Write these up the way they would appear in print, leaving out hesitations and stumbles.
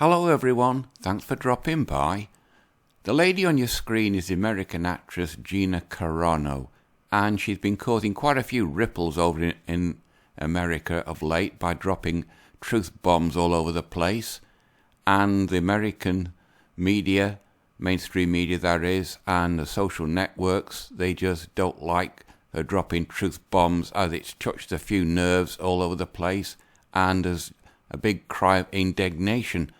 Hello everyone, thanks for dropping by. The lady on your screen is the American actress Gina Carano, and she's been causing quite a few ripples over in America of late by dropping truth bombs all over the place. And the American media, mainstream media that is, and the social networks, they just don't like her dropping truth bombs, as it's touched a few nerves all over the place, and there's a big cry of indignation.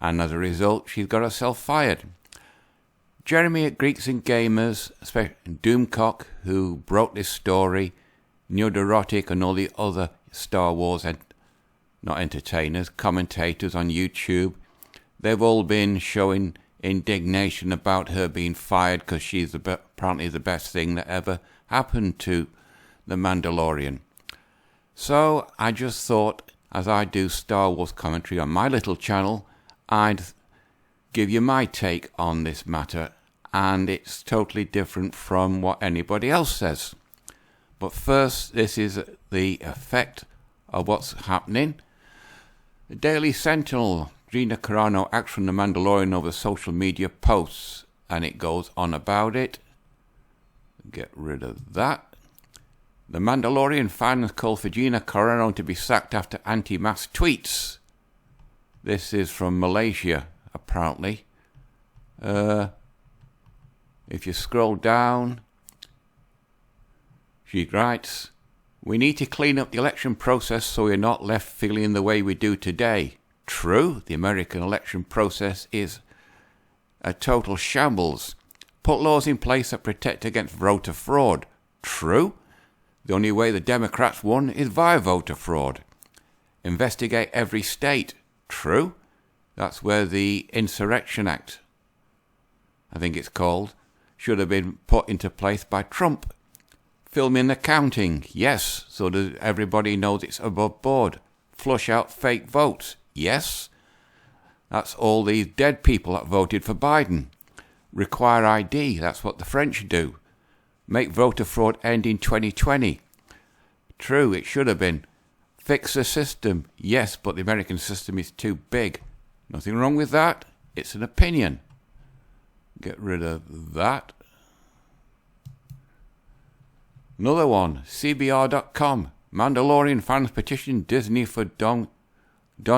And as a result, she's got herself fired. Jeremy at Greeks and Gamers, Doomcock, who broke this story, Neurotic, and all the other Star Wars, not entertainers, commentators on YouTube, they've all been showing indignation about her being fired because she's apparently the best thing that ever happened to The Mandalorian. So I just thought, as I do Star Wars commentary on my little channel, I'd give you my take on this matter, and it's totally different from what anybody else says. But first, this is the effect of what's happening. The Daily Sentinel, Gina Carano acts from The Mandalorian over social media posts, and it goes on about it. Get rid of that. The Mandalorian fans call for Gina Carano to be sacked after anti-mask tweets. This is from Malaysia, apparently. If you scroll down, she writes, "We need to clean up the election process so we're not left feeling the way we do today." True, the American election process is a total shambles. Put laws in place that protect against voter fraud. True, the only way the Democrats won is via voter fraud. Investigate every state. True, that's where the Insurrection Act, I think it's called, should have been put into place by Trump. Filming the counting, yes, so that everybody knows it's above board. Flush out fake votes, yes. That's all these dead people that voted for Biden. Require ID, that's what the French do. Make voter fraud end in 2020. True, it should have been. Fix the system, yes, but the American system is too big. Nothing wrong with that, it's an opinion. Get rid of that. Another one, CBR.com. Mandalorian fans petition Disney for Don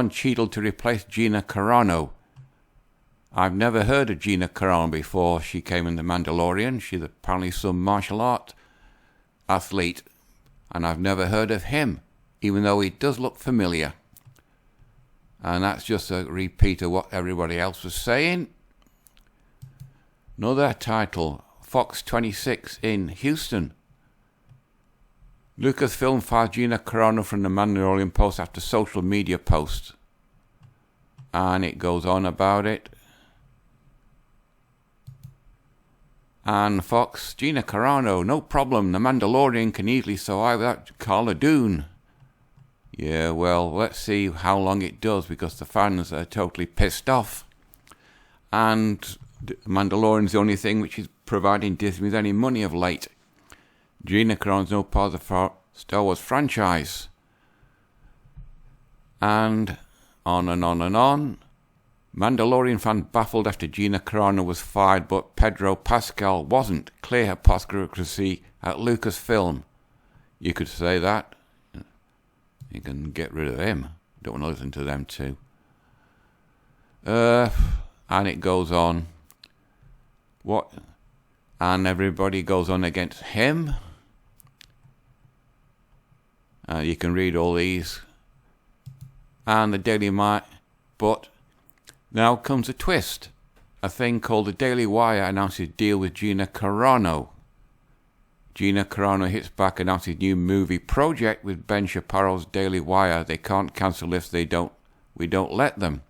Cheadle to replace Gina Carano. I've never heard of Gina Carano before she came in The Mandalorian. She's apparently some martial art athlete, and I've never heard of him, even though he does look familiar. And that's just a repeat of what everybody else was saying. Another title, Fox 26 in Houston. Lucasfilm fires Gina Carano from The Mandalorian post after social media post. And it goes on about it. And Fox, Gina Carano, no problem, The Mandalorian can easily survive without Cara Dune. Yeah, well, let's see how long it does, because the fans are totally pissed off. And The Mandalorian's the only thing which is providing Disney with any money of late. Gina Carano's no part of the Star Wars franchise. And on and on and on. Mandalorian fan baffled after Gina Carano was fired, but Pedro Pascal wasn't. Clear hypocrisy at Lucasfilm. You could say that. You can get rid of him. Don't want to listen to them too. And it goes on. What? And everybody goes on against him. You can read all these. And the Daily Wire. But now comes a twist. A thing called the Daily Wire announces deal with Gina Carano. Gina Carano hits back, announces new movie project with Ben Shapiro's Daily Wire. They can't cancel if we don't let them.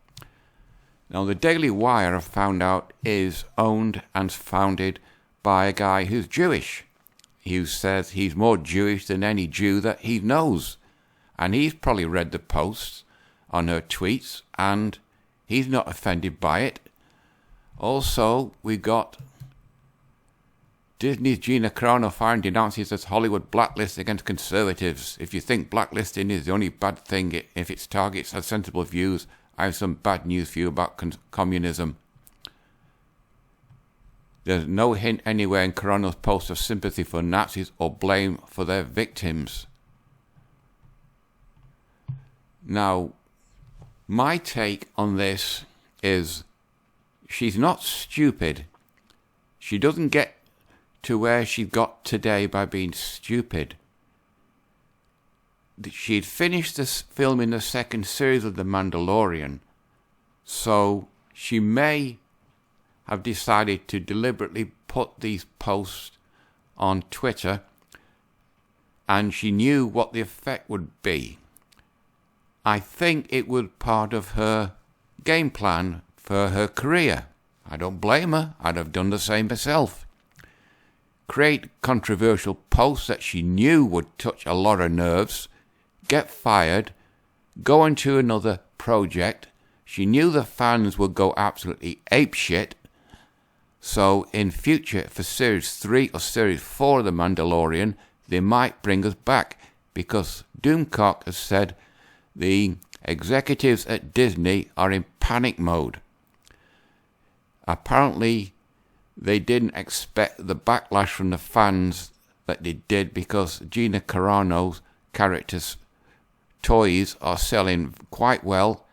Now the Daily Wire, I've found out, is owned and founded by a guy who's Jewish. Who says he's more Jewish than any Jew that he knows. And he's probably read the posts on her tweets, and he's not offended by it. Also, we got Disney's Gina Carano firing denounces as Hollywood blacklist against conservatives. If you think blacklisting is the only bad thing if its targets have sensible views, I have some bad news for you about communism. There's no hint anywhere in Carano's post of sympathy for Nazis or blame for their victims. Now, my take on this is she's not stupid. She doesn't get to where she got today by being stupid. She'd finished this film in the second series of The Mandalorian, so she may have decided to deliberately put these posts on Twitter, and she knew what the effect would be. I think it was part of her game plan for her career. I don't blame her. I'd have done the same myself. Create controversial posts that she knew would touch a lot of nerves, get fired, go into another project. She knew the fans would go absolutely apeshit. So in future, for Series 3 or Series 4 of The Mandalorian, they might bring us back, because Doomcock has said the executives at Disney are in panic mode. Apparently, they didn't expect the backlash from the fans that they did, because Gina Carano's character's toys are selling quite well,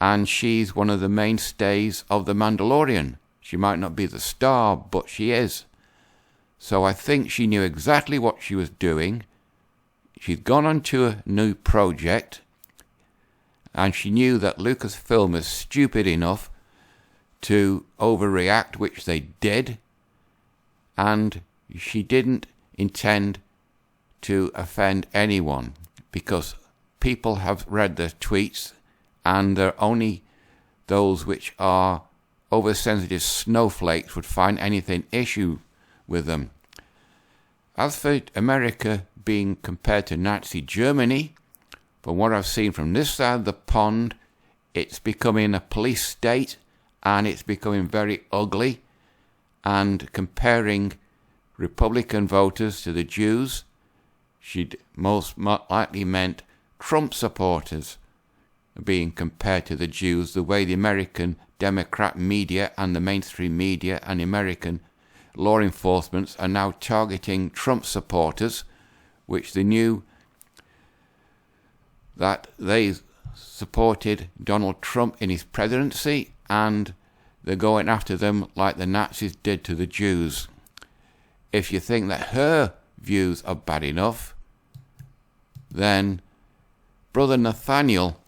and she's one of the mainstays of The Mandalorian. She might not be the star, but she is. So I think she knew exactly what she was doing. She'd gone on to a new project, and she knew that Lucasfilm is stupid enough to overreact, which they did, and she didn't intend to offend anyone, because people have read their tweets, and they're only those which are oversensitive snowflakes would find anything issue with them. As for America being compared to Nazi Germany, from what I've seen from this side of the pond, it's becoming a police state, and it's becoming very ugly. And comparing Republican voters to the Jews, she'd most likely meant Trump supporters being compared to the Jews, the way the American Democrat media and the mainstream media and American law enforcement are now targeting Trump supporters, which they knew that they supported Donald Trump in his presidency, and they're going after them like the Nazis did to the Jews. If you think that her views are bad enough, then Brother Nathaniel,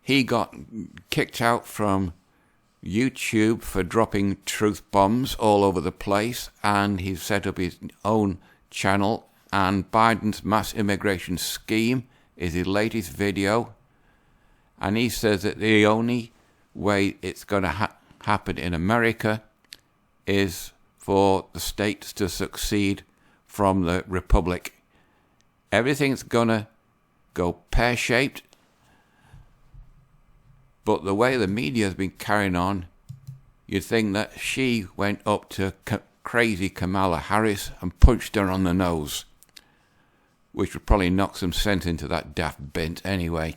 he got kicked out from YouTube for dropping truth bombs all over the place, and he's set up his own channel, and Biden's mass immigration scheme is his latest video, and he says that the only way it's going to happen in America is for the states to succeed from the republic. Everything's going to go pear-shaped. But the way the media has been carrying on, you'd think that she went up to crazy Kamala Harris and punched her on the nose, which would probably knock some sense into that daft bint anyway.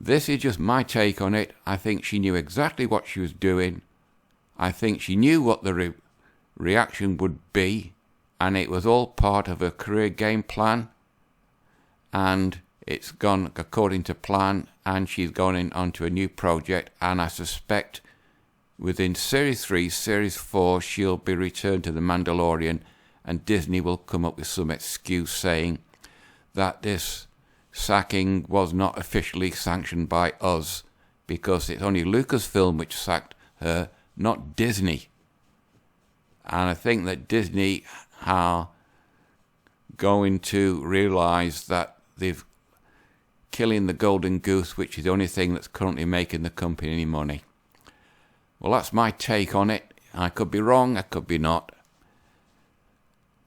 This is just my take on it. I think she knew exactly what she was doing. I think she knew what the reaction would be, and it was all part of her career game plan, and it's gone according to plan, and she's going on to a new project, and I suspect within Series 3, Series 4, she'll be returned to The Mandalorian, and Disney will come up with some excuse saying that this sacking was not officially sanctioned by us, because it's only Lucasfilm which sacked her, not Disney. And I think that Disney are going to realise that they've killing the golden goose, which is the only thing that's currently making the company any money. Well, that's my take on it. I could be wrong, I could be not.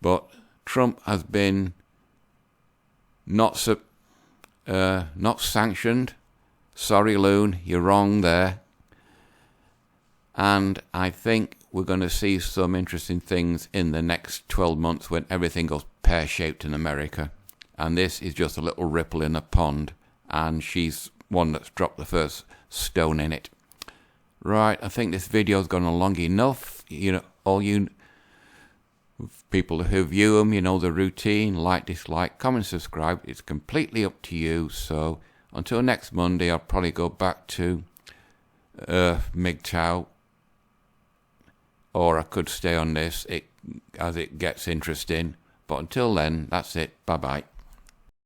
But Trump has been not sanctioned. Sorry, Loon, you're wrong there. And I think we're going to see some interesting things in the next 12 months when everything goes pear-shaped in America. And this is just a little ripple in a pond, and she's one that's dropped the first stone in it. Right, I think this video's gone on long enough. You know, all you people who view them, you know the routine: like, dislike, comment, subscribe. It's completely up to you. So until next Monday, I'll probably go back to MGTOW, or I could stay on this as it gets interesting. But until then, that's it. Bye bye.